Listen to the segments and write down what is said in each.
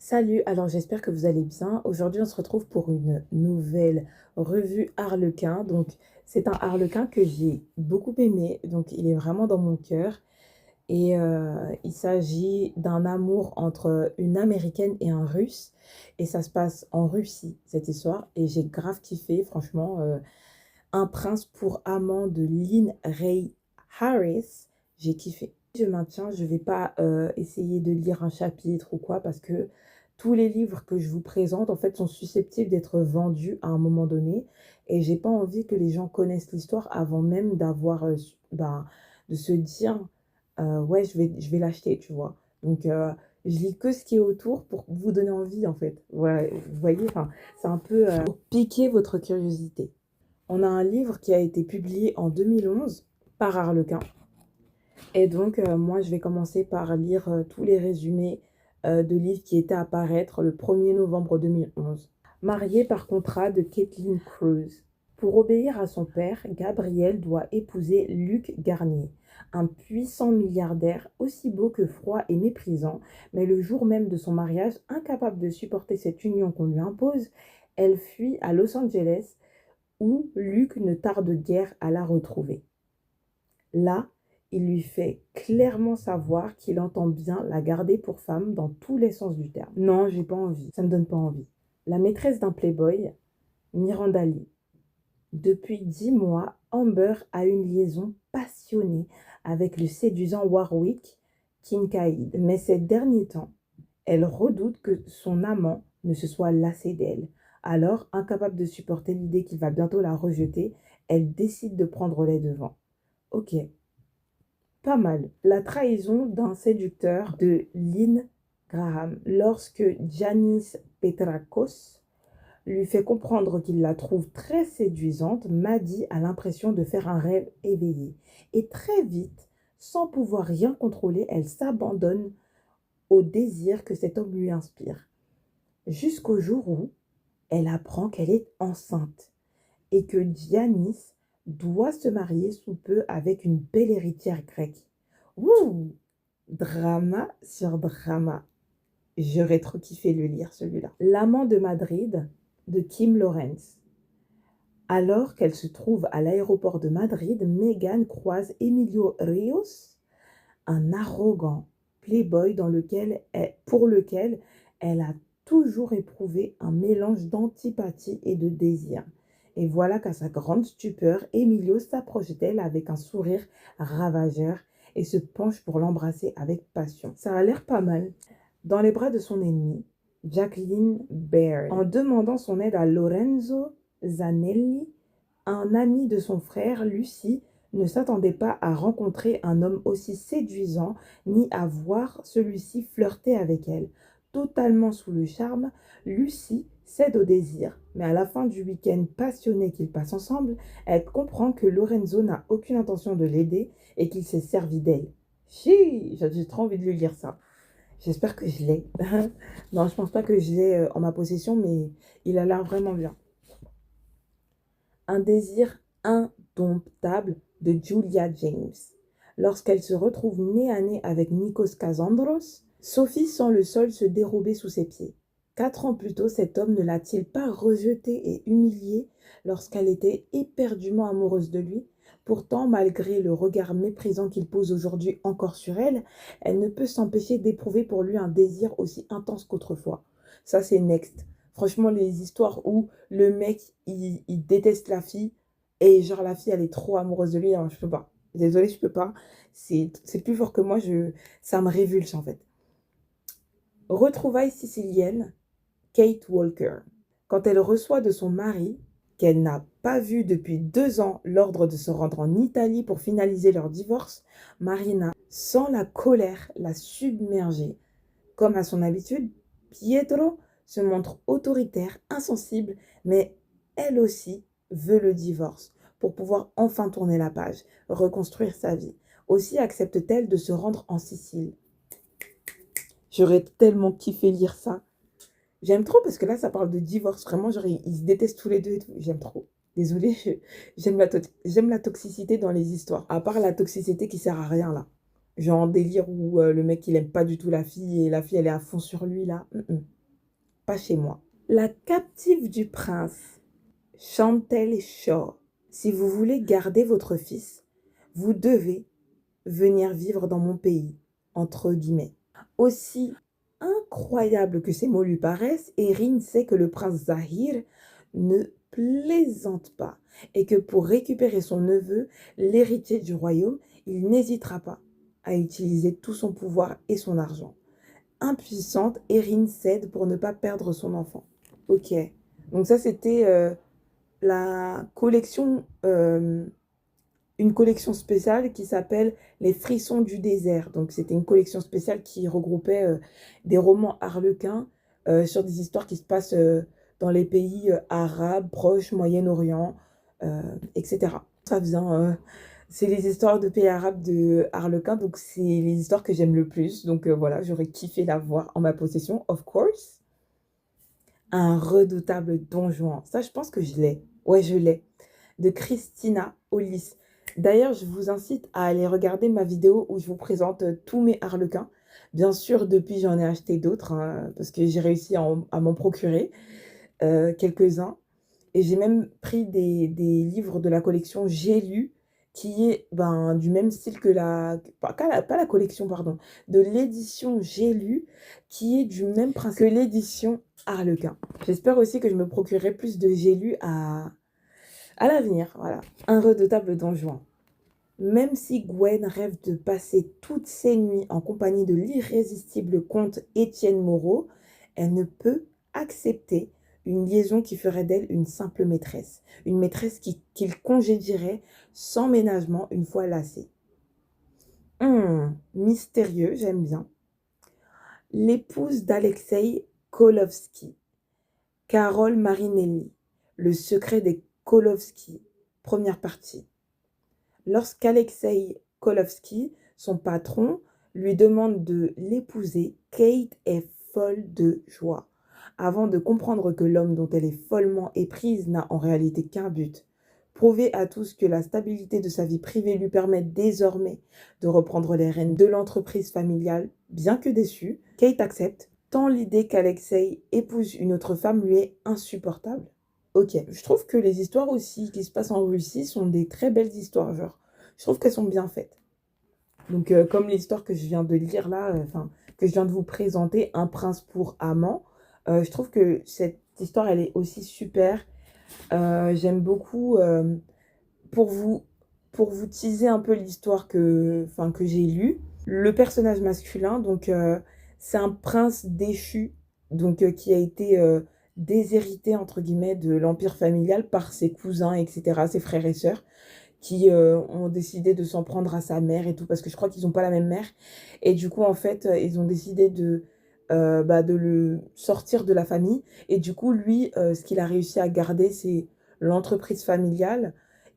Salut, alors j'espère que vous allez bien. Aujourd'hui, on se retrouve pour une nouvelle revue Harlequin. Donc, c'est un Harlequin que j'ai beaucoup aimé. Donc, il est vraiment dans mon cœur. Et il s'agit d'un amour entre une Américaine et un Russe. Et ça se passe en Russie, cette histoire. Et j'ai grave kiffé, franchement. Un prince pour amant de Lynn Ray Harris. J'ai kiffé. Je maintiens, je ne vais pas essayer de lire un chapitre ou quoi parce que tous les livres que je vous présente en fait sont susceptibles d'être vendus à un moment donné et j'ai pas envie que les gens connaissent l'histoire avant même d'avoir de se dire ouais je vais l'acheter, tu vois. Donc je lis que ce qui est autour pour vous donner envie en fait. Ouais, vous voyez, enfin, c'est un peu pour piquer votre curiosité. On a un livre qui a été publié en 2011 par Harlequin. Et donc, moi, je vais commencer par lire tous les résumés de livres qui étaient à paraître le 1er novembre 2011. Mariée par contrat de Caitlin Cruz. Pour obéir à son père, Gabrielle doit épouser Luc Garnier, un puissant milliardaire aussi beau que froid et méprisant, mais le jour même de son mariage, incapable de supporter cette union qu'on lui impose, elle fuit à Los Angeles où Luc ne tarde guère à la retrouver. Là, il lui fait clairement savoir qu'il entend bien la garder pour femme dans tous les sens du terme. Non, j'ai pas envie, ça me donne pas envie. La maîtresse d'un playboy, Miranda Lee. Depuis 10 mois, Amber a une liaison passionnée avec le séduisant Warwick Kincaid. Mais ces derniers temps, elle redoute que son amant ne se soit lassé d'elle. Alors, incapable de supporter l'idée qu'il va bientôt la rejeter, elle décide de prendre les devants. Ok, pas mal. La trahison d'un séducteur de Lynn Graham. Lorsque Janice Petrakos lui fait comprendre qu'il la trouve très séduisante, Maddie a l'impression de faire un rêve éveillé. Et très vite, sans pouvoir rien contrôler, elle s'abandonne au désir que cet homme lui inspire. Jusqu'au jour où elle apprend qu'elle est enceinte et que Janice doit se marier sous peu avec une belle héritière grecque. Ouh! Drama sur drama. J'aurais trop kiffé le lire, celui-là. L'amant de Madrid de Kim Lawrence. Alors qu'elle se trouve à l'aéroport de Madrid, Meghan croise Emilio Rios, un arrogant playboy pour lequel elle a toujours éprouvé un mélange d'antipathie et de désir. Et voilà qu'à sa grande stupeur, Emilio s'approche d'elle avec un sourire ravageur et se penche pour l'embrasser avec passion. Ça a l'air pas mal. Dans les bras de son ennemi, Jacqueline Baird, en demandant son aide à Lorenzo Zanelli, un ami de son frère, Lucie, ne s'attendait pas à rencontrer un homme aussi séduisant, ni à voir celui-ci flirter avec elle. Totalement sous le charme, Lucie cède au désir, mais à la fin du week-end passionné qu'ils passent ensemble, elle comprend que Lorenzo n'a aucune intention de l'aider et qu'il s'est servi d'elle. Chi, j'ai trop envie de lui lire ça. J'espère que je l'ai. Non, je pense pas que je l'ai en ma possession, mais il a l'air vraiment bien. Un désir indomptable de Julia James. Lorsqu'elle se retrouve nez à nez avec Nikos Kazandros, Sophie sent le sol se dérober sous ses pieds. 4 ans plus tôt, cet homme ne l'a-t-il pas rejetée et humiliée lorsqu'elle était éperdument amoureuse de lui? Pourtant, malgré le regard méprisant qu'il pose aujourd'hui encore sur elle, elle ne peut s'empêcher d'éprouver pour lui un désir aussi intense qu'autrefois. Ça, c'est next. Franchement, les histoires où le mec, il déteste la fille et genre la fille, elle est trop amoureuse de lui, alors je peux pas. Désolée, je peux pas. C'est plus fort que moi, ça me révulse en fait. Retrouvailles siciliennes, Kate Walker. Quand elle reçoit de son mari, qu'elle n'a pas vu depuis 2 ans, l'ordre de se rendre en Italie pour finaliser leur divorce, Marina sent la colère la submerger. Comme à son habitude, Pietro se montre autoritaire, insensible, mais elle aussi veut le divorce pour pouvoir enfin tourner la page, reconstruire sa vie. Aussi accepte-t-elle de se rendre en Sicile. J'aurais tellement kiffé lire ça. J'aime trop parce que là, ça parle de divorce. Vraiment, genre, ils se détestent tous les deux et tout. J'aime trop. Désolée, j'aime la toxicité dans les histoires. À part la toxicité qui sert à rien, là. Genre un délire où le mec, il aime pas du tout la fille et la fille, elle est à fond sur lui, là. pas chez moi. La captive du prince, Chantel Shaw. Si vous voulez garder votre fils, vous devez venir vivre dans mon pays, entre guillemets. Aussi incroyable que ces mots lui paraissent, Erin sait que le prince Zahir ne plaisante pas et que pour récupérer son neveu, l'héritier du royaume, il n'hésitera pas à utiliser tout son pouvoir et son argent. Impuissante, Erin cède pour ne pas perdre son enfant. Ok, donc ça c'était la collection, une collection spéciale qui s'appelle Les Frissons du désert. Donc c'était une collection spéciale qui regroupait des romans harlequins sur des histoires qui se passent dans les pays arabes, proches, Moyen-Orient, etc. Ça vient, c'est les histoires de pays arabes de harlequins, donc c'est les histoires que j'aime le plus. Donc voilà, j'aurais kiffé l'avoir en ma possession, of course. Un redoutable Don Juan. Ça, je pense que je l'ai. Ouais, je l'ai. De Christina Hollis. D'ailleurs, je vous incite à aller regarder ma vidéo où je vous présente tous mes harlequins. Bien sûr, depuis, j'en ai acheté d'autres, hein, parce que j'ai réussi à m'en procurer quelques-uns. Et j'ai même pris des livres de la collection J'ai lu, qui est du même style que pas la collection, pardon, de l'édition J'ai lu, qui est du même principe que l'édition Harlequin. J'espère aussi que je me procurerai plus de J'ai lu à l'avenir. Voilà, un redoutable Don Juan. Même si Gwen rêve de passer toutes ses nuits en compagnie de l'irrésistible comte Étienne Moreau, elle ne peut accepter une liaison qui ferait d'elle une simple maîtresse. Une maîtresse qu'il congédierait sans ménagement une fois lassée. Mystérieux, j'aime bien. L'épouse d'Alexei Kolovski, Carole Marinelli. Le secret des Kolovski, première partie. Lorsqu'Alexei Kolovski, son patron, lui demande de l'épouser, Kate est folle de joie, avant de comprendre que l'homme dont elle est follement éprise n'a en réalité qu'un but: prouver à tous que la stabilité de sa vie privée lui permet désormais de reprendre les rênes de l'entreprise familiale. Bien que déçue, Kate accepte, tant l'idée qu'Alexei épouse une autre femme lui est insupportable. Ok, je trouve que les histoires aussi qui se passent en Russie sont des très belles histoires, genre, je trouve qu'elles sont bien faites. Donc, comme l'histoire que je viens de lire là, que je viens de vous présenter, Un prince pour amant, je trouve que cette histoire, elle est aussi super. J'aime beaucoup, pour vous, pour vous teaser un peu l'histoire que j'ai lue, le personnage masculin, donc, c'est un prince déchu, donc, qui a été déshérité, entre guillemets, de l'empire familial par ses cousins, etc., ses frères et sœurs, qui ont décidé de s'en prendre à sa mère et tout, parce que je crois qu'ils n'ont pas la même mère. Et du coup, en fait, ils ont décidé de le sortir de la famille. Et du coup, lui, ce qu'il a réussi à garder, c'est l'entreprise familiale.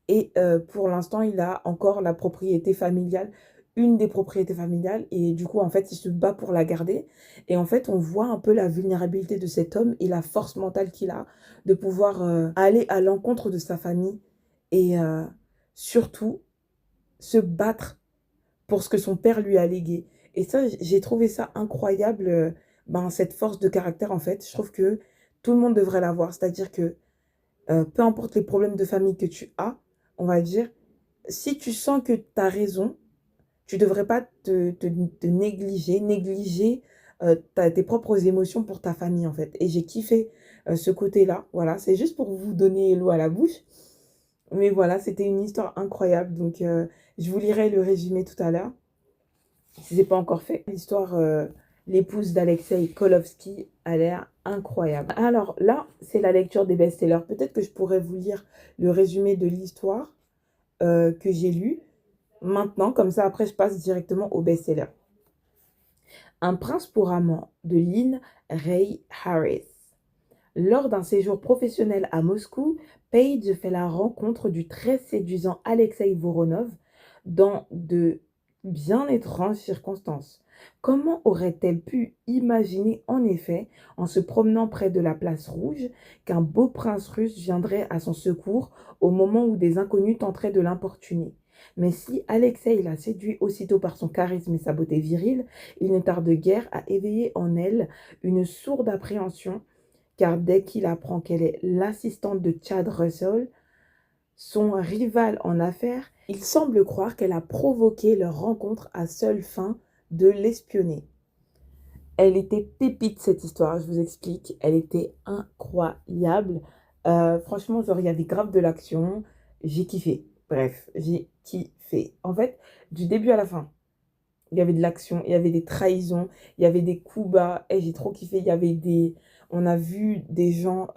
Et pour l'instant, il a encore la propriété familiale, une des propriétés familiales. Et du coup, en fait, il se bat pour la garder. Et en fait, on voit un peu la vulnérabilité de cet homme et la force mentale qu'il a de pouvoir aller à l'encontre de sa famille et surtout se battre pour ce que son père lui a légué. Et ça, j'ai trouvé ça incroyable, cette force de caractère, en fait. Je trouve que tout le monde devrait l'avoir. C'est-à-dire que peu importe les problèmes de famille que tu as, on va dire, si tu sens que tu as raison, tu ne devrais pas te négliger tes propres émotions pour ta famille, en fait. Et j'ai kiffé ce côté-là. Voilà, c'est juste pour vous donner l'eau à la bouche. Mais voilà, c'était une histoire incroyable. Donc, je vous lirai le résumé tout à l'heure, si ce n'est pas encore fait. L'histoire, l'épouse d'Alexei Kolovski a l'air incroyable. Alors là, c'est la lecture des best-sellers. Peut-être que je pourrais vous lire le résumé de l'histoire que j'ai lu maintenant. Comme ça, après, je passe directement au best-seller. Un prince pour amant de Lynn Ray Harris. Lors d'un séjour professionnel à Moscou, Paige fait la rencontre du très séduisant Alexei Voronov dans de bien étranges circonstances. Comment aurait-elle pu imaginer en effet, en se promenant près de la place rouge, qu'un beau prince russe viendrait à son secours au moment où des inconnus tenteraient de l'importuner? Mais si Alexei la séduit aussitôt par son charisme et sa beauté virile, il ne tarde guère à éveiller en elle une sourde appréhension car dès qu'il apprend qu'elle est l'assistante de Chad Russell, son rival en affaires, il semble croire qu'elle a provoqué leur rencontre à seule fin de l'espionner. Elle était pépite cette histoire, je vous explique. Elle était incroyable. Franchement, genre, il y avait grave de l'action. J'ai kiffé. Bref, j'ai kiffé. En fait, du début à la fin, il y avait de l'action, il y avait des trahisons, il y avait des coups bas. Et j'ai trop kiffé. Il y avait des... On a vu des gens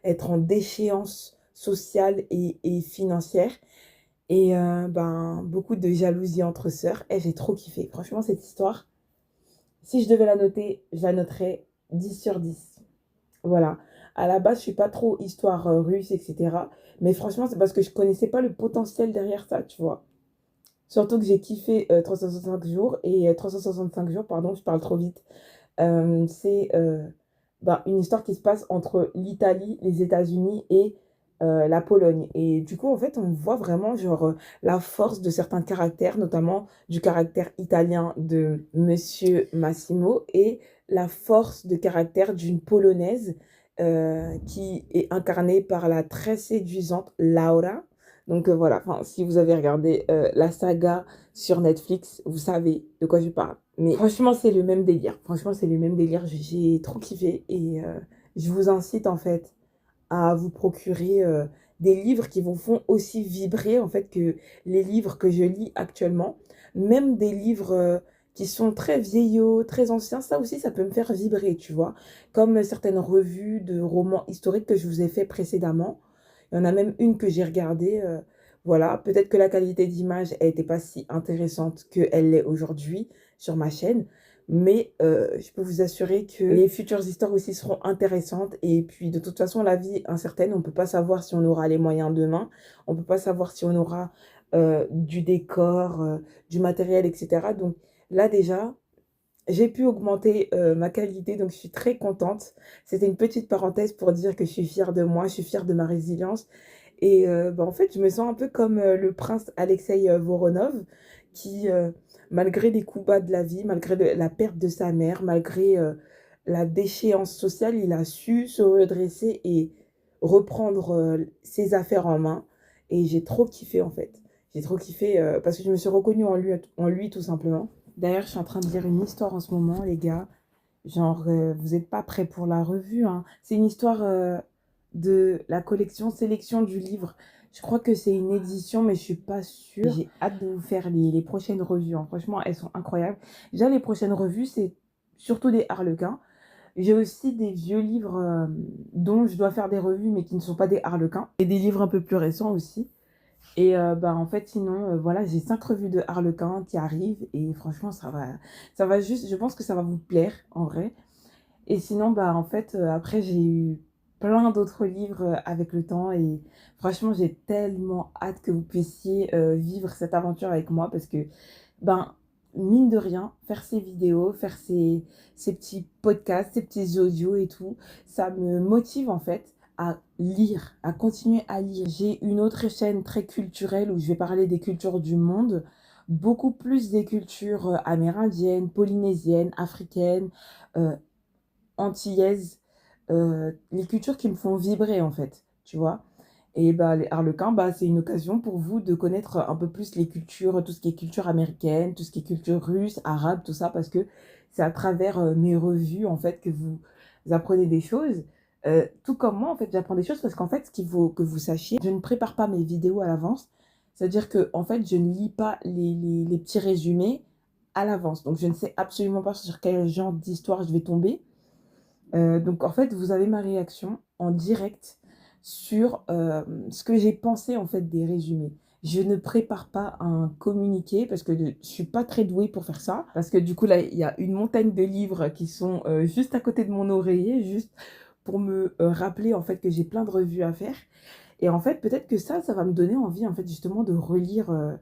être en déchéance sociale et financière. Et ben, beaucoup de jalousie entre sœurs. Et j'ai trop kiffé. Franchement, cette histoire... Si je devais la noter, je la noterais 10 sur 10. Voilà. À la base, je suis pas trop histoire russe, etc. Mais franchement, c'est parce que je connaissais pas le potentiel derrière ça, tu vois. Surtout que j'ai kiffé 365 jours et 365 jours, pardon, je parle trop vite. C'est ben, une histoire qui se passe entre l'Italie, les États-Unis et la Pologne. Et du coup, en fait, on voit vraiment genre la force de certains caractères, notamment du caractère italien de Monsieur Massimo et la force de caractère d'une Polonaise qui est incarnée par la très séduisante Laura. Donc voilà, enfin, si vous avez regardé la saga sur Netflix, vous savez de quoi je parle. Mais franchement, c'est le même délire. Franchement, c'est le même délire. J'ai trop kiffé et je vous incite en fait à vous procurer des livres qui vous font aussi vibrer en fait que les livres que je lis actuellement. Même des livres qui sont très vieillots, très anciens, ça aussi, ça peut me faire vibrer, tu vois. Comme certaines revues de romans historiques que je vous ai fait précédemment. Il y en a même une que j'ai regardée. Voilà, peut-être que la qualité d'image n'était pas si intéressante qu'elle l'est aujourd'hui sur ma chaîne. Mais je peux vous assurer que les futures histoires aussi seront intéressantes. Et puis, de toute façon, la vie est incertaine. On ne peut pas savoir si on aura les moyens demain. On ne peut pas savoir si on aura du décor, du matériel, etc. Donc là, déjà, j'ai pu augmenter ma qualité. Donc, je suis très contente. C'était une petite parenthèse pour dire que je suis fière de moi. Je suis fière de ma résilience. Et bah, en fait, je me sens un peu comme le prince Alexei Voronov, qui, malgré les coups bas de la vie, malgré la perte de sa mère, malgré la déchéance sociale, il a su se redresser et reprendre ses affaires en main. Et j'ai trop kiffé, en fait. J'ai trop kiffé parce que je me suis reconnue en lui, tout simplement. D'ailleurs, je suis en train de lire une histoire en ce moment, les gars. Genre, vous n'êtes pas prêts pour la revue, hein. C'est une histoire de la collection Sélection du livre. Je crois que c'est une édition, mais je suis pas sûre. J'ai hâte de vous faire les prochaines revues, hein. Franchement, elles sont incroyables. Déjà, les prochaines revues, c'est surtout des harlequins. J'ai aussi des vieux livres dont je dois faire des revues, mais qui ne sont pas des harlequins. Et des livres un peu plus récents aussi. Et bah, en fait, sinon, voilà, j'ai 5 revues de harlequins qui arrivent. Et franchement, ça va juste, je pense que ça va vous plaire, en vrai. Et sinon, bah, en fait, après, j'ai eu plein d'autres livres avec le temps. Et franchement, j'ai tellement hâte que vous puissiez vivre cette aventure avec moi. Parce que, ben, mine de rien, faire ces vidéos, faire ces petits podcasts, ces petits audios et tout, ça me motive en fait à lire, à continuer à lire. J'ai une autre chaîne très culturelle où je vais parler des cultures du monde, beaucoup plus des cultures amérindiennes, polynésiennes, africaines, euh, antillaises, les cultures qui me font vibrer en fait, tu vois. Et bah, les harlequins, bah, c'est une occasion pour vous de connaître un peu plus les cultures, tout ce qui est culture américaine, tout ce qui est culture russe, arabe, tout ça, parce que c'est à travers mes revues en fait que vous apprenez des choses. Tout comme moi, en fait, j'apprends des choses parce qu'en fait, ce qu'il faut que vous sachiez, je ne prépare pas mes vidéos à l'avance. C'est-à-dire que, en fait, je ne lis pas les petits résumés à l'avance. Donc, je ne sais absolument pas sur quel genre d'histoire je vais tomber. Donc en fait, vous avez ma réaction en direct sur ce que j'ai pensé en fait des résumés. Je ne prépare pas un communiqué parce que je ne suis pas très douée pour faire ça. Parce que du coup, là, il y a une montagne de livres qui sont juste à côté de mon oreiller, juste pour me rappeler en fait que j'ai plein de revues à faire. Et en fait, peut-être que ça va me donner envie en fait justement de relire.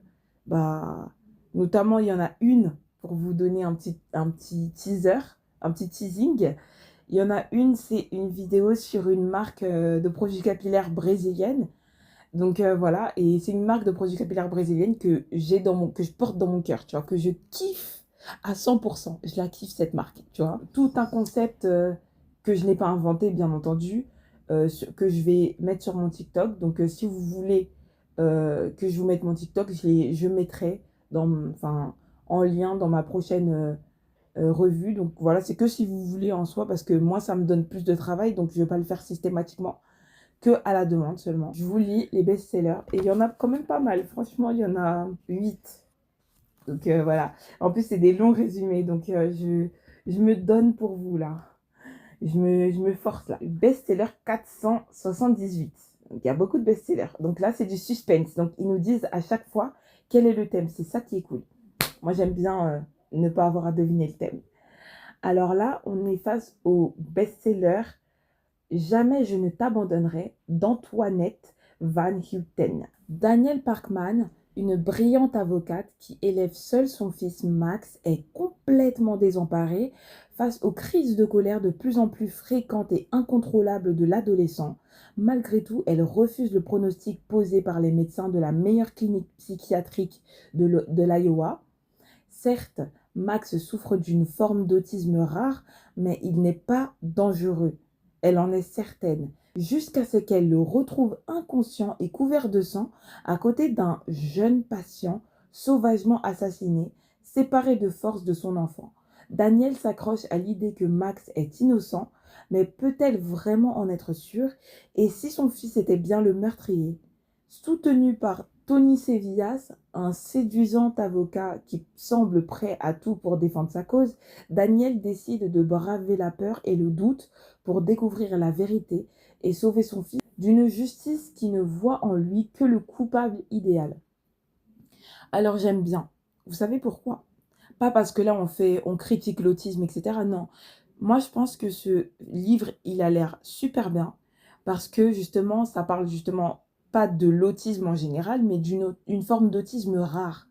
Bah, notamment, il y en a une pour vous donner un petit teaser, un petit teasing. Il y en a une, c'est une vidéo sur une marque de produits capillaires brésilienne. Donc voilà, et c'est une marque de produits capillaires brésilienne que que je porte dans mon cœur, tu vois, que je kiffe à 100%. Je la kiffe cette marque, tu vois. Tout un concept que je n'ai pas inventé, bien entendu, que je vais mettre sur mon TikTok. Donc, si vous voulez que je vous mette mon TikTok, je mettrai enfin, en lien dans ma prochaine revue. Donc, voilà, c'est que si vous voulez en soi, parce que moi, ça me donne plus de travail, donc je ne vais pas le faire systématiquement, que à la demande seulement. Je vous lis les best-sellers, et il y en a quand même pas mal. Franchement, il y en a 8. Donc, voilà. En plus, c'est des longs résumés, donc je me donne pour vous, là. Je me force là. Best-seller 478. Donc, il y a beaucoup de best-sellers. Donc là, c'est du suspense. Donc, ils nous disent à chaque fois quel est le thème. C'est ça qui est cool. Moi, j'aime bien ne pas avoir à deviner le thème. Alors là, on est face au best-seller Jamais je ne t'abandonnerai d'Antoinette Van Houten. Danielle Parkman, une brillante avocate qui élève seule son fils Max, est complètement désemparée face aux crises de colère de plus en plus fréquentes et incontrôlables de l'adolescent. Malgré tout, elle refuse le pronostic posé par les médecins de la meilleure clinique psychiatrique de l'Iowa. Certes, Max souffre d'une forme d'autisme rare, mais il n'est pas dangereux. Elle en est certaine, jusqu'à ce qu'elle le retrouve inconscient et couvert de sang à côté d'un jeune patient sauvagement assassiné, séparé de force de son enfant. Danielle s'accroche à l'idée que Max est innocent, mais peut-elle vraiment en être sûre? Et si son fils était bien le meurtrier? Soutenu par Tony Sevillas, un séduisant avocat qui semble prêt à tout pour défendre sa cause, Daniel décide de braver la peur et le doute pour découvrir la vérité et sauver son fils d'une justice qui ne voit en lui que le coupable idéal. Alors j'aime bien. Vous savez pourquoi? Pas parce que là on critique l'autisme, etc. Non. Moi je pense que ce livre, il a l'air super bien parce que justement, ça parle justement pas de l'autisme en général, mais d'une forme d'autisme rare.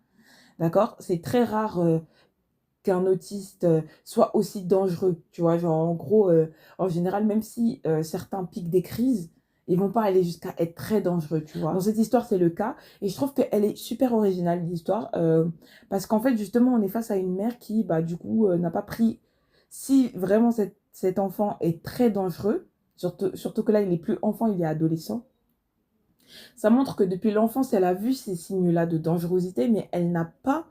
D'accord? C'est très rare qu'un autiste soit aussi dangereux. Tu vois, genre en gros, en général, même si certains piquent des crises, ils vont pas aller jusqu'à être très dangereux, tu vois. Dans cette histoire, c'est le cas. Et je trouve qu'elle est super originale, l'histoire. Parce qu'en fait, justement, on est face à une mère qui, bah, du coup, n'a pas pris... Si vraiment cet enfant est très dangereux, surtout que là, il n'est plus enfant, il est adolescent, ça montre que depuis l'enfance, elle a vu ces signes-là de dangerosité, mais elle n'a pas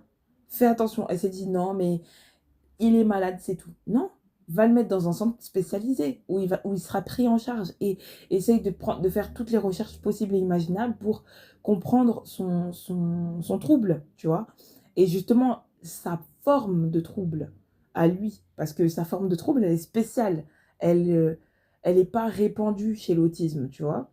fait attention. Elle s'est dit non, mais il est malade, c'est tout. Non, va le mettre dans un centre spécialisé où il sera pris en charge et essaye de faire toutes les recherches possibles et imaginables pour comprendre son trouble, tu vois. Et justement, sa forme de trouble à lui, parce que sa forme de trouble, elle est spéciale. Elle n'est pas répandue chez l'autisme, tu vois.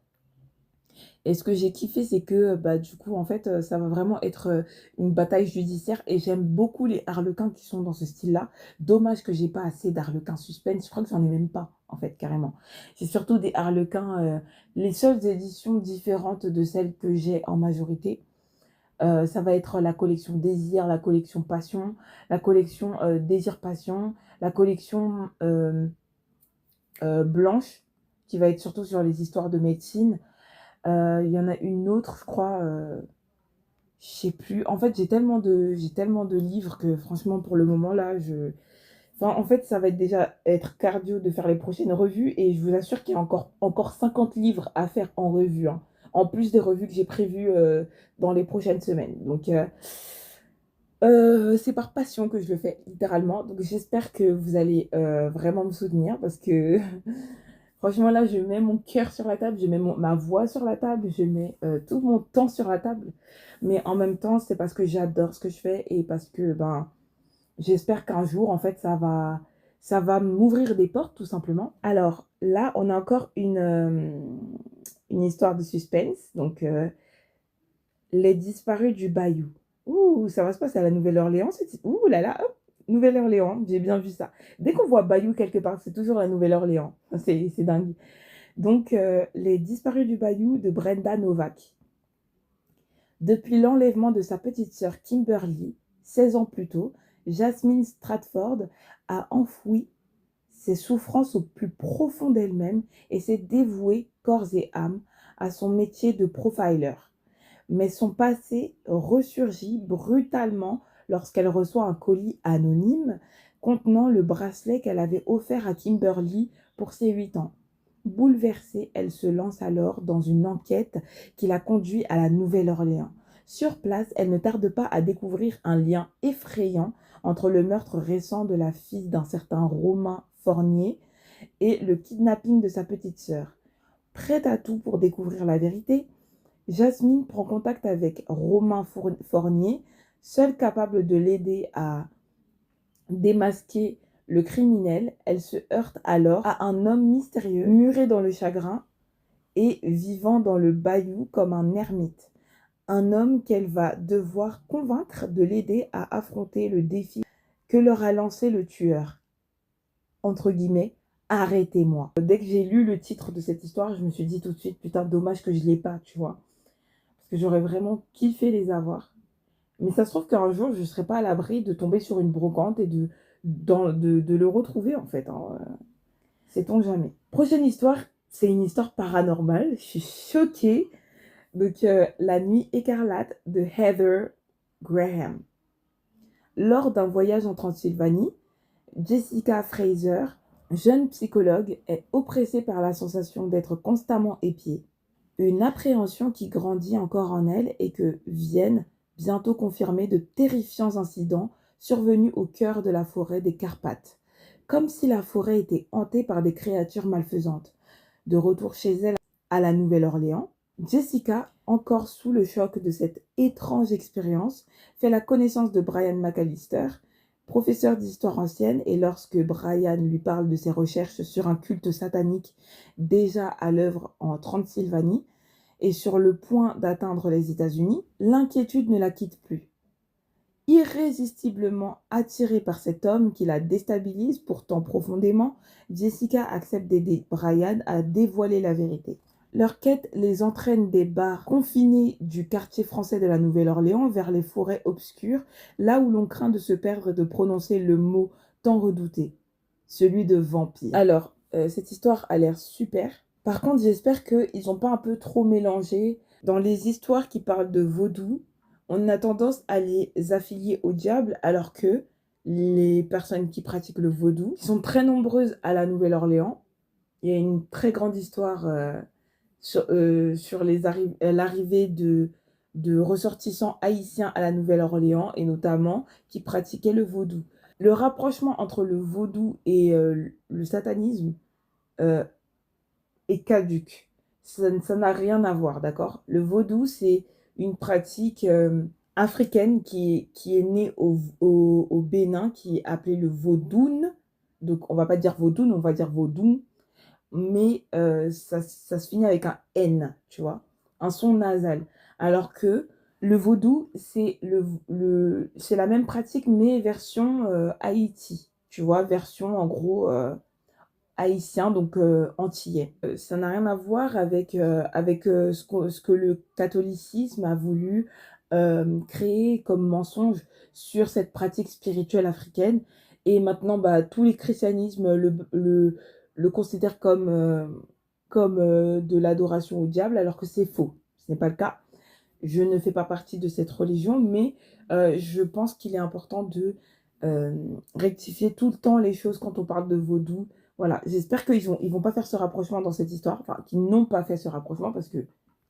Et ce que j'ai kiffé, c'est que, bah, du coup, en fait, ça va vraiment être une bataille judiciaire. Et j'aime beaucoup les harlequins qui sont dans ce style-là. Dommage que j'ai pas assez d'harlequins suspense. Je crois que j'en ai même pas, en fait, carrément. C'est surtout des harlequins, les seules éditions différentes de celles que j'ai en majorité. Ça va être la collection Désir, la collection Passion, la collection Désir Passion, la collection Blanche, qui va être surtout sur les histoires de médecine. Il y en a une autre, je crois, je sais plus. En fait, j'ai tellement de livres que franchement, pour le moment, là, enfin, en fait, ça va déjà être cardio de faire les prochaines revues et je vous assure qu'il y a encore 50 livres à faire en revue, hein, en plus des revues que j'ai prévues dans les prochaines semaines. Donc, c'est par passion que je le fais, littéralement. Donc, j'espère que vous allez vraiment me soutenir parce que franchement, là, je mets mon cœur sur la table, je mets ma voix sur la table, je mets tout mon temps sur la table. Mais en même temps, c'est parce que j'adore ce que je fais et parce que ben, j'espère qu'un jour, en fait, ça va m'ouvrir des portes, tout simplement. Alors là, on a encore une histoire de suspense. Donc, les disparus du Bayou. Ouh, ça va se passer à la Nouvelle-Orléans. Ouh là là, hop, Nouvelle-Orléans, j'ai bien vu ça. Dès qu'on voit Bayou quelque part, c'est toujours la Nouvelle-Orléans. C'est dingue. Donc, les disparus du Bayou de Brenda Novak. Depuis l'enlèvement de sa petite sœur Kimberly, 16 ans plus tôt, Jasmine Stratford a enfoui ses souffrances au plus profond d'elle-même et s'est dévouée corps et âme à son métier de profiler. Mais son passé ressurgit brutalement lorsqu'elle reçoit un colis anonyme contenant le bracelet qu'elle avait offert à Kimberly pour ses 8 ans. Bouleversée, elle se lance alors dans une enquête qui la conduit à la Nouvelle-Orléans. Sur place, elle ne tarde pas à découvrir un lien effrayant entre le meurtre récent de la fille d'un certain Romain Fournier et le kidnapping de sa petite sœur. Prête à tout pour découvrir la vérité, Jasmine prend contact avec Romain Fournier, seul capable de l'aider à démasquer le criminel. Elle se heurte alors à un homme mystérieux, muré dans le chagrin et vivant dans le bayou comme un ermite. Un homme qu'elle va devoir convaincre de l'aider à affronter le défi que leur a lancé le tueur. Entre guillemets, arrêtez-moi. Dès que j'ai lu le titre de cette histoire, je me suis dit tout de suite, putain, dommage que je ne l'ai pas, tu vois. Parce que j'aurais vraiment kiffé les avoir. Mais ça se trouve qu'un jour, je ne serai pas à l'abri de tomber sur une brocante et de le retrouver, en fait. Hein. Sait-on jamais. Prochaine histoire, c'est une histoire paranormale. Je suis choquée. Donc, La nuit écarlate de Heather Graham. Lors d'un voyage en Transylvanie, Jessica Fraser, jeune psychologue, est oppressée par la sensation d'être constamment épiée. Une appréhension qui grandit encore en elle et que viennent bientôt confirmer de terrifiants incidents survenus au cœur de la forêt des Carpates, comme si la forêt était hantée par des créatures malfaisantes. De retour chez elle à la Nouvelle-Orléans, Jessica, encore sous le choc de cette étrange expérience, fait la connaissance de Brian McAllister, professeur d'histoire ancienne, et lorsque Brian lui parle de ses recherches sur un culte satanique déjà à l'œuvre en Transylvanie et sur le point d'atteindre les États-Unis, l'inquiétude ne la quitte plus. Irrésistiblement attirée par cet homme qui la déstabilise pourtant profondément, Jessica accepte d'aider Brian à dévoiler la vérité. Leur quête les entraîne des bars confinés du quartier français de la Nouvelle-Orléans vers les forêts obscures, là où l'on craint de se perdre et de prononcer le mot tant redouté, celui de vampire. Alors, cette histoire a l'air super. Par contre, j'espère qu'ils n'ont pas un peu trop mélangé. Dans les histoires qui parlent de vaudou, on a tendance à les affilier au diable, alors que les personnes qui pratiquent le vaudou sont très nombreuses à la Nouvelle-Orléans. Il y a une très grande histoire sur l'arrivée de ressortissants haïtiens à la Nouvelle-Orléans et notamment qui pratiquaient le vaudou. Le rapprochement entre le vaudou et le satanisme est caduque. Ça n'a rien à voir, d'accord? Le vaudou, c'est une pratique africaine qui est née au Bénin, qui est appelée le vaudoun. Donc, on va pas dire vaudoun, on va dire vaudoun. Mais ça se finit avec un N, tu vois, un son nasal. Alors que le vaudou, c'est c'est la même pratique, mais version Haïti, tu vois, version en gros haïtien, donc antillais. Ça n'a rien à voir avec ce que le catholicisme a voulu créer comme mensonge sur cette pratique spirituelle africaine. Et maintenant, bah, tous les christianismes le considèrent comme de l'adoration au diable, alors que c'est faux. Ce n'est pas le cas. Je ne fais pas partie de cette religion, mais je pense qu'il est important de rectifier tout le temps les choses quand on parle de vaudou. Voilà, j'espère qu'ils vont pas faire ce rapprochement dans cette histoire, enfin, qu'ils n'ont pas fait ce rapprochement, parce que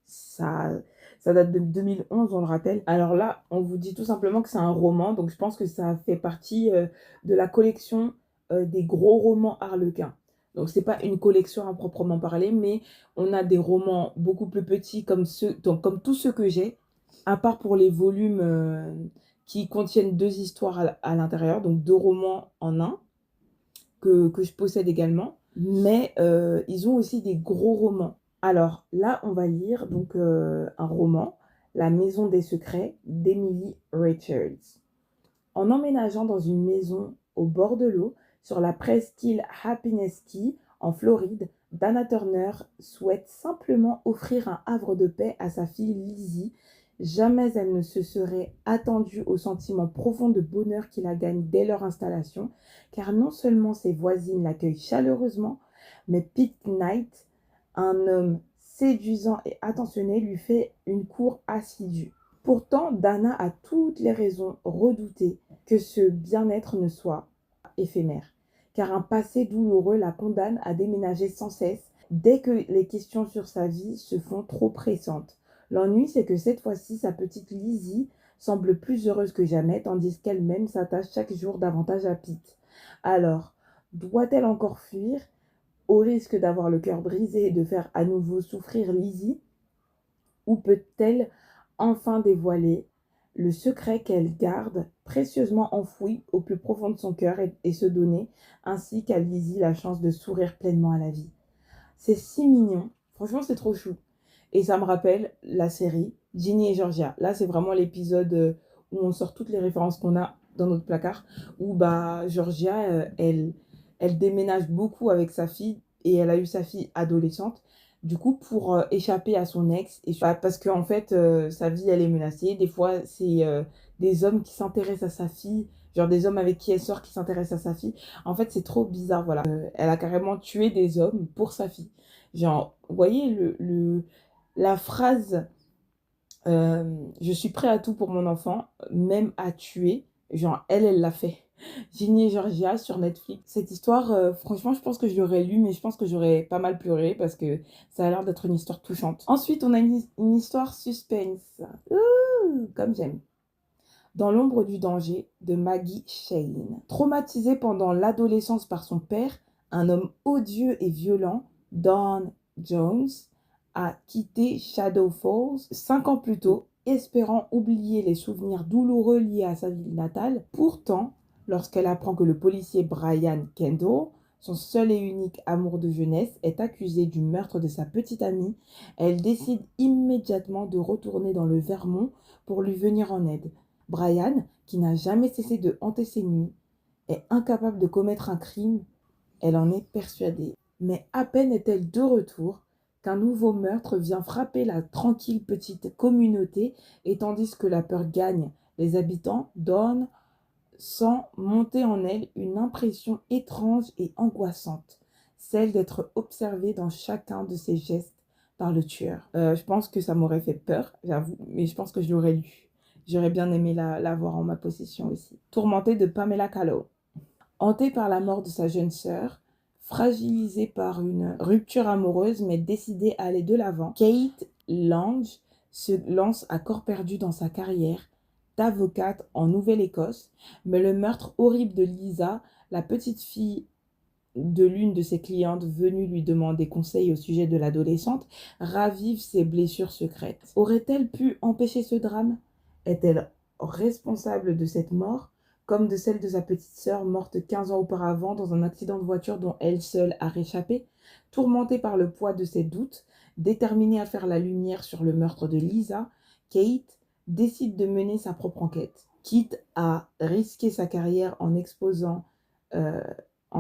ça date de 2011, on le rappelle. Alors là, on vous dit tout simplement que c'est un roman, donc je pense que ça fait partie de la collection des gros romans Harlequin. Donc c'est pas une collection à proprement parler, mais on a des romans beaucoup plus petits comme tous ceux que j'ai, à part pour les volumes qui contiennent 2 histoires à l'intérieur, donc 2 romans en un, que je possède également. Mais ils ont aussi des gros romans. Alors là, on va lire donc un roman, La Maison des Secrets d'Emily Richards. En emménageant dans une maison au bord de l'eau, sur la presqu'île Happiness Key, en Floride, Dana Turner souhaite simplement offrir un havre de paix à sa fille Lizzie. Jamais elle ne se serait attendue au sentiment profond de bonheur qui la gagne dès leur installation, car non seulement ses voisines l'accueillent chaleureusement, mais Pete Knight, un homme séduisant et attentionné, lui fait une cour assidue. Pourtant, Dana a toutes les raisons redoutées que ce bien-être ne soit éphémère, car un passé douloureux la condamne à déménager sans cesse dès que les questions sur sa vie se font trop pressantes. L'ennui, c'est que cette fois-ci, sa petite Lizzie semble plus heureuse que jamais, tandis qu'elle-même s'attache chaque jour davantage à Pete. Alors, doit-elle encore fuir, au risque d'avoir le cœur brisé et de faire à nouveau souffrir Lizzie, ou peut-elle enfin dévoiler le secret qu'elle garde précieusement enfoui au plus profond de son cœur et se donner, ainsi qu'à Lizzie, la chance de sourire pleinement à la vie. C'est si mignon. Franchement, c'est trop chou. Et ça me rappelle la série Ginny et Georgia. Là, c'est vraiment l'épisode où on sort toutes les références qu'on a dans notre placard. Où bah, Georgia, elle déménage beaucoup avec sa fille. Et elle a eu sa fille adolescente. Du coup, pour échapper à son ex. Et, parce qu'en fait, sa vie, elle est menacée. Des fois, c'est des hommes qui s'intéressent à sa fille. Genre des hommes avec qui elle sort qui s'intéressent à sa fille. En fait, c'est trop bizarre, voilà. Elle a carrément tué des hommes pour sa fille. Genre, vous voyez la phrase je suis prêt à tout pour mon enfant, même à tuer. Genre, elle l'a fait. Ginny et Georgia sur Netflix. Cette histoire, franchement, je pense que je l'aurais lue, mais je pense que j'aurais pas mal pleuré parce que ça a l'air d'être une histoire touchante. Ensuite, on a une histoire suspense. Ouh, comme j'aime. Dans l'ombre du danger de Maggie Shane. Traumatisée pendant l'adolescence par son père, un homme odieux et violent, Don Jones, a quitté Shadow Falls 5 ans plus tôt, espérant oublier les souvenirs douloureux liés à sa ville natale. Pourtant, lorsqu'elle apprend que le policier Brian Kendall, son seul et unique amour de jeunesse, est accusé du meurtre de sa petite amie, elle décide immédiatement de retourner dans le Vermont pour lui venir en aide. Brian, qui n'a jamais cessé de hanter ses nuits, est incapable de commettre un crime, elle en est persuadée. Mais à peine est-elle de retour qu'un nouveau meurtre vient frapper la tranquille petite communauté, et tandis que la peur gagne les habitants, Dawn sent monter en elle une impression étrange et angoissante, celle d'être observée dans chacun de ses gestes par le tueur. Je pense que ça m'aurait fait peur, j'avoue, mais je pense que je l'aurais lu. J'aurais bien aimé l'avoir en ma possession aussi. Tourmentée de Pamela Callow. Hantée par la mort de sa jeune sœur, fragilisée par une rupture amoureuse mais décidée à aller de l'avant, Kate Lange se lance à corps perdu dans sa carrière d'avocate en Nouvelle-Écosse, mais le meurtre horrible de Lisa, la petite fille de l'une de ses clientes venue lui demander conseil au sujet de l'adolescente, ravive ses blessures secrètes. Aurait-elle pu empêcher ce drame? Est-elle responsable de cette mort, comme de celle de sa petite sœur morte 15 ans auparavant dans un accident de voiture dont elle seule a réchappé? Tourmentée par le poids de ses doutes, déterminée à faire la lumière sur le meurtre de Lisa, Kate décide de mener sa propre enquête, quitte à risquer sa carrière en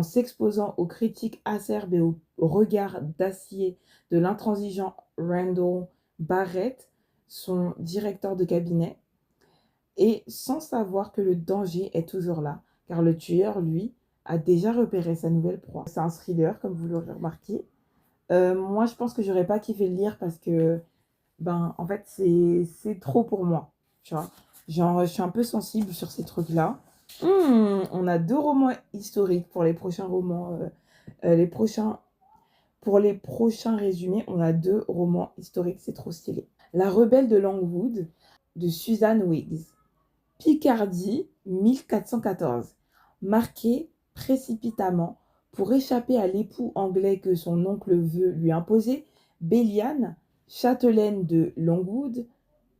s'exposant aux critiques acerbes et au regard d'acier de l'intransigeant Randall Barrett, son directeur de cabinet, et sans savoir que le danger est toujours là, car le tueur, lui, a déjà repéré sa nouvelle proie. C'est un thriller, comme vous l'aurez remarqué. Moi, je pense que j'aurais pas kiffé le lire parce que, en fait, c'est trop pour moi, tu vois. Genre, je suis un peu sensible sur ces trucs-là. On a 2 romans historiques pour les prochains romans. Pour les prochains résumés, on a 2 romans historiques, c'est trop stylé. La rebelle de Longwood, de Susan Wiggs. Picardie, 1414. Marquée précipitamment pour échapper à l'époux anglais que son oncle veut lui imposer, Béliane, châtelaine de Longwood,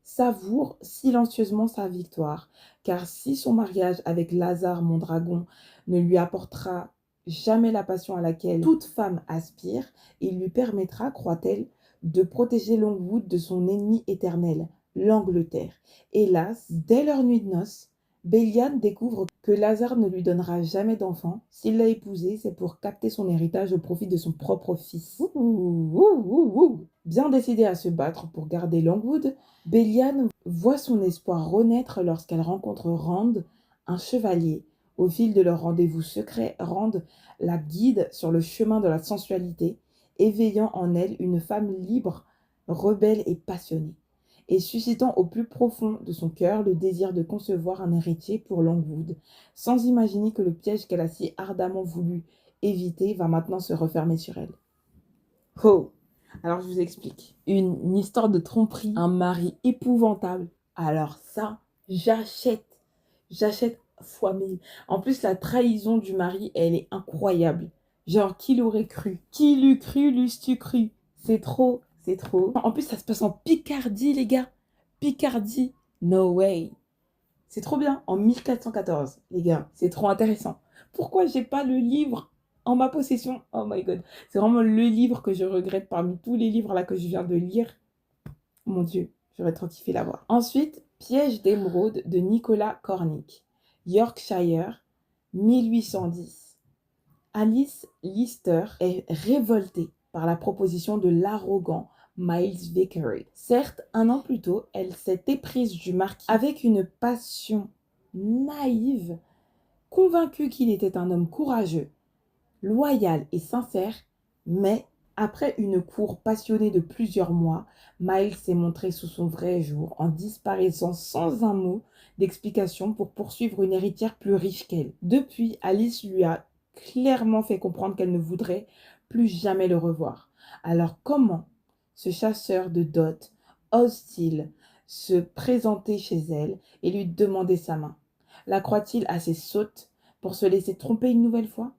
savoure silencieusement sa victoire, car si son mariage avec Lazare Mondragon ne lui apportera jamais la passion à laquelle toute femme aspire, il lui permettra, croit-elle, de protéger Longwood de son ennemi éternel, l'Angleterre. Hélas, dès leur nuit de noces, Béliane découvre que Lazare ne lui donnera jamais d'enfant. S'il l'a épousée, c'est pour capter son héritage au profit de son propre fils. Bien décidée à se battre pour garder Longwood, Béliane voit son espoir renaître lorsqu'elle rencontre Rand, un chevalier. Au fil de leur rendez-vous secret, Rand la guide sur le chemin de la sensualité, éveillant en elle une femme libre, rebelle et passionnée. et suscitant au plus profond de son cœur le désir de concevoir un héritier pour Longwood, sans imaginer que le piège qu'elle a si ardemment voulu éviter va maintenant se refermer sur elle. Oh! Alors je vous explique. Une histoire de tromperie, un mari épouvantable. Alors ça, j'achète. J'achète fois 1000. En plus, la trahison du mari, elle est incroyable. Genre, qui l'aurait cru? Qui l'eût cru, l'eussent-tu cru? C'est trop, c'est trop. En plus, ça se passe en Picardie, les gars. Picardie, no way. C'est trop bien. En 1414, les gars. C'est trop intéressant. Pourquoi j'ai pas le livre en ma possession? Oh my god. C'est vraiment le livre que je regrette parmi tous les livres là que je viens de lire. Mon Dieu, j'aurais trop kiffé l'avoir. Ensuite, Piège d'émeraude de Nicolas Cornick. Yorkshire, 1810. Alice Lister est révoltée par la proposition de l'arrogant Miles Vickery. Certes, un an plus tôt, elle s'est éprise du marquis avec une passion naïve, convaincue qu'il était un homme courageux, loyal et sincère, mais après une cour passionnée de plusieurs mois, Miles s'est montré sous son vrai jour en disparaissant sans un mot d'explication pour poursuivre une héritière plus riche qu'elle. Depuis, Alice lui a clairement fait comprendre qu'elle ne voudrait plus jamais le revoir. Alors comment ce chasseur de dot ose-t-il se présenter chez elle et lui demander sa main? La croit-il assez sotte pour se laisser tromper une nouvelle fois?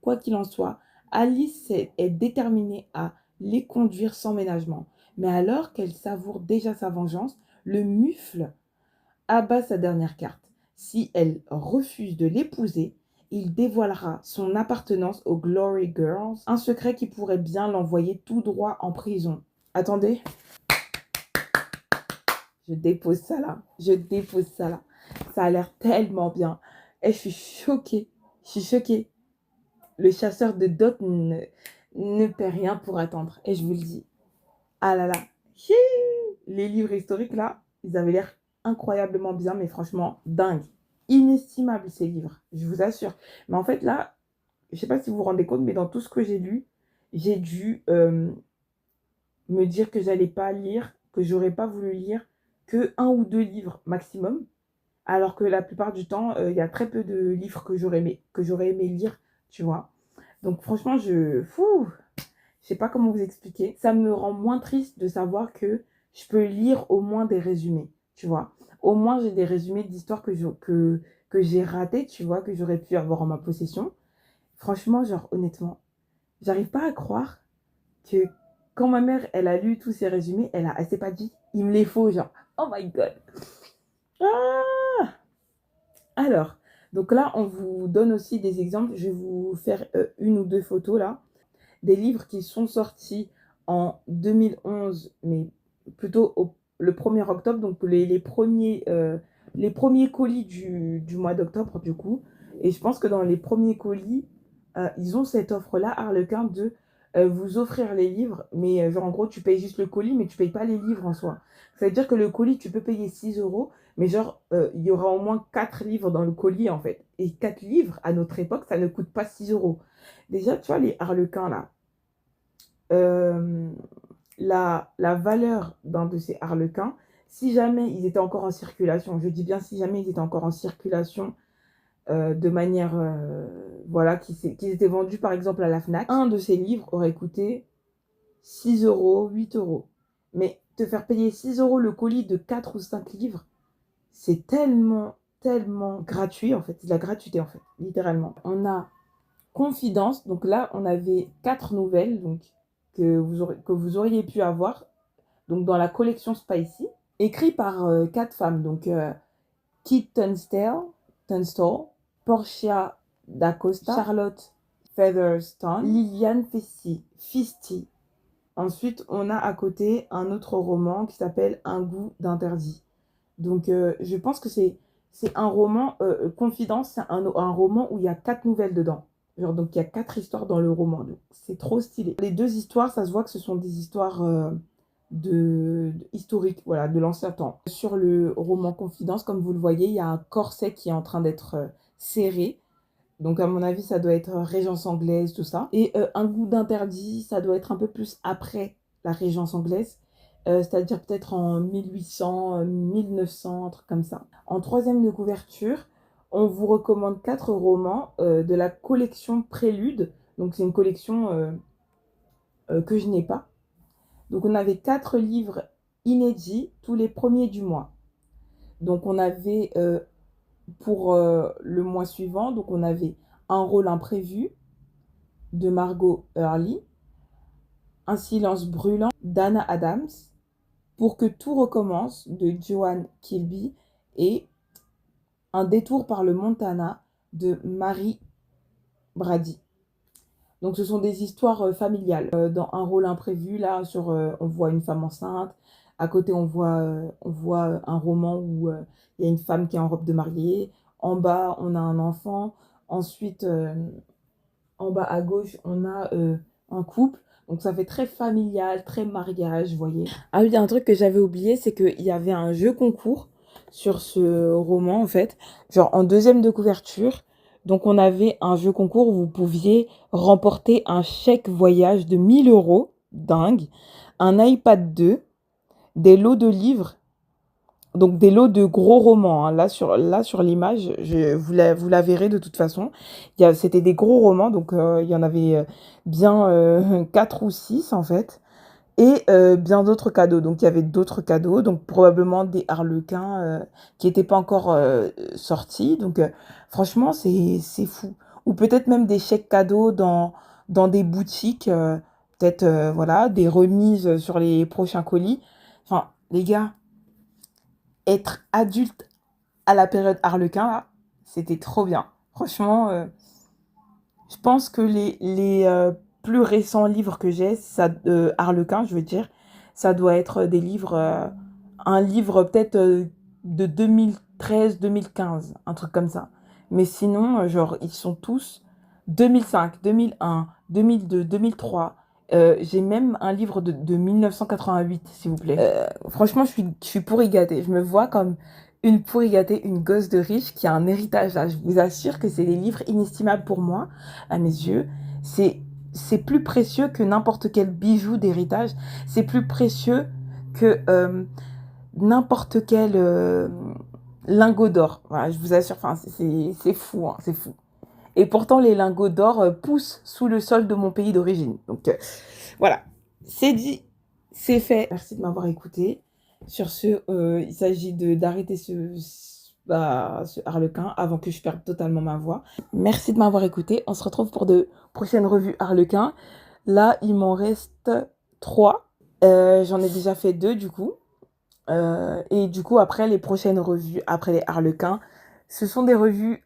Quoi qu'il en soit, Alice est déterminée à les conduire sans ménagement. Mais alors qu'elle savoure déjà sa vengeance, le mufle abat sa dernière carte. Si elle refuse de l'épouser, il dévoilera son appartenance aux Glory Girls, un secret qui pourrait bien l'envoyer tout droit en prison. Attendez, je dépose ça là. Je dépose ça là. Ça a l'air tellement bien. Et je suis choquée. Je suis choquée. Le chasseur de dot ne paie rien pour attendre. Et je vous le dis. Ah là là. Les livres historiques, là, ils avaient l'air incroyablement bien, mais franchement, dingue. Inestimable, ces livres, je vous assure. Mais en fait, là, je ne sais pas si vous vous rendez compte, mais dans tout ce que j'ai lu, j'ai dû me dire que j'allais pas lire, que j'aurais pas voulu lire que 1 ou 2 livres maximum. Alors que la plupart du temps, il y a très peu de livres que j'aurais aimé lire, tu vois. Donc franchement, je sais pas comment vous expliquer. Ça me rend moins triste de savoir que je peux lire au moins des résumés, tu vois. Au moins, j'ai des résumés d'histoires que j'ai ratées, tu vois, que j'aurais pu avoir en ma possession. Franchement, genre, honnêtement, j'arrive pas à croire que quand ma mère, elle a lu tous ces résumés, elle s'est pas dit, il me les faut, genre, oh my god. Ah! Alors, donc là, on vous donne aussi des exemples. Je vais vous faire une ou deux photos là. Des livres qui sont sortis en 2011, mais plutôt le 1er octobre, donc les premiers colis du mois d'octobre du coup. Et je pense que dans les premiers colis, ils ont cette offre-là, Harlequin, de vous offrir les livres, mais genre en gros tu payes juste le colis, mais tu payes pas les livres en soi. Ça veut dire que le colis, tu peux payer 6 euros, mais genre il y aura au moins 4 livres dans le colis en fait. Et 4 livres, à notre époque, ça ne coûte pas 6 euros. Déjà, tu vois, les Harlequins là, la valeur d'un de ces harlequins, si jamais ils étaient encore en circulation, je dis bien si jamais ils étaient encore en circulation de manière, voilà, qu'ils étaient vendus par exemple à la FNAC, un de ces livres aurait coûté 6 euros, 8 euros. Mais te faire payer 6 euros le colis de 4 ou 5 livres, c'est tellement, tellement gratuit en fait. C'est de la gratuité en fait, littéralement. On a Confidence, donc là on avait 4 nouvelles, donc que vous auriez pu avoir donc dans la collection Spicy, écrit par 4 femmes, donc Kit Tunstall, Portia d'Acosta, Charlotte Featherstone, Liliane Fisty. Ensuite, on a à côté un autre roman qui s'appelle Un goût d'interdit. Donc, je pense que c'est un roman, Confidence, c'est un roman où il y a 4 nouvelles dedans. Genre, donc, il y a 4 histoires dans le roman. C'est trop stylé. Les 2 histoires, ça se voit que ce sont des histoires historiques, voilà, de l'ancien temps. Sur le roman Confidence, comme vous le voyez, il y a un corset qui est en train d'être serré. Donc, à mon avis, ça doit être Régence anglaise, tout ça. Et Un goût d'interdit, ça doit être un peu plus après la Régence anglaise. c'est-à-dire peut-être en 1800, 1900, un truc comme ça. En troisième de couverture, on vous recommande 4 romans de la collection Prélude. Donc c'est une collection que je n'ai pas. Donc on avait 4 livres inédits tous les premiers du mois. Donc on avait pour le mois suivant, donc on avait Un rôle imprévu de Margot Hurley, Un silence brûlant d'Anna Adams, Pour que tout recommence de Joanne Kilby et Un détour par le Montana de Mary Brady. Donc ce sont des histoires familiales. Dans Un rôle imprévu, là, on voit une femme enceinte. À côté, on voit un roman où il y a une femme qui est en robe de mariée. En bas, on a un enfant. Ensuite, en bas à gauche, on a un couple. Donc ça fait très familial, très mariage, vous voyez. Ah oui, il y a un truc que j'avais oublié, c'est qu'il y avait un jeu concours sur ce roman, en fait. Genre en deuxième de couverture. Donc on avait un jeu concours où vous pouviez remporter un chèque voyage de 1 000 €, dingue, un iPad 2, des lots de livres, donc des lots de gros romans, hein. Là sur l'image, vous la verrez de toute façon. C'était des gros romans, donc il y en avait bien 4 ou 6 en fait. Et bien d'autres cadeaux. Donc il y avait d'autres cadeaux, donc probablement des harlequins qui n'étaient pas encore sortis. Donc franchement, c'est fou. Ou peut-être même des chèques cadeaux dans des boutiques, peut-être voilà, des remises sur les prochains colis. Enfin, les gars, être adulte à la période harlequin, là, c'était trop bien. Franchement, je pense que les plus récents livres que j'ai, ça, harlequin, je veux dire, ça doit être des livres, un livre peut-être de 2013-2015, un truc comme ça. Mais sinon, genre, ils sont tous 2005, 2001, 2002, 2003. J'ai même un livre de 1988, s'il vous plaît. Franchement, je suis pourri gâtée. Je me vois comme une pourri gâtée, une gosse de riche qui a un héritage là. Je vous assure que c'est des livres inestimables pour moi, à mes yeux. C'est, c'est plus précieux que n'importe quel bijou d'héritage. C'est plus précieux que n'importe quel lingot d'or. Voilà, je vous assure, enfin, c'est fou, hein, c'est fou. Et pourtant, les lingots d'or poussent sous le sol de mon pays d'origine. Donc voilà, c'est dit, c'est fait. Merci de m'avoir écouté. Sur ce, il s'agit d'arrêter ce harlequin avant que je perde totalement ma voix. Merci de m'avoir écouté. On se retrouve pour de prochaines revues harlequin. Là, il m'en reste 3. J'en ai déjà fait 2 du coup. Et du coup, après les prochaines revues, après les harlequins, ce sont des revues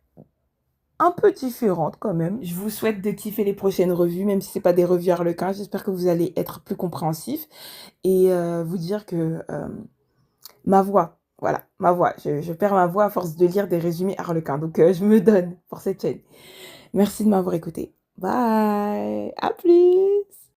un peu différentes quand même. Je vous souhaite de kiffer les prochaines revues, même si c'est pas des revues harlequins. J'espère que vous allez être plus compréhensif et vous dire que ma voix, voilà, ma voix, je perds ma voix à force de lire des résumés harlequins. Donc je me donne pour cette chaîne. Merci de m'avoir écouté. Bye, à plus.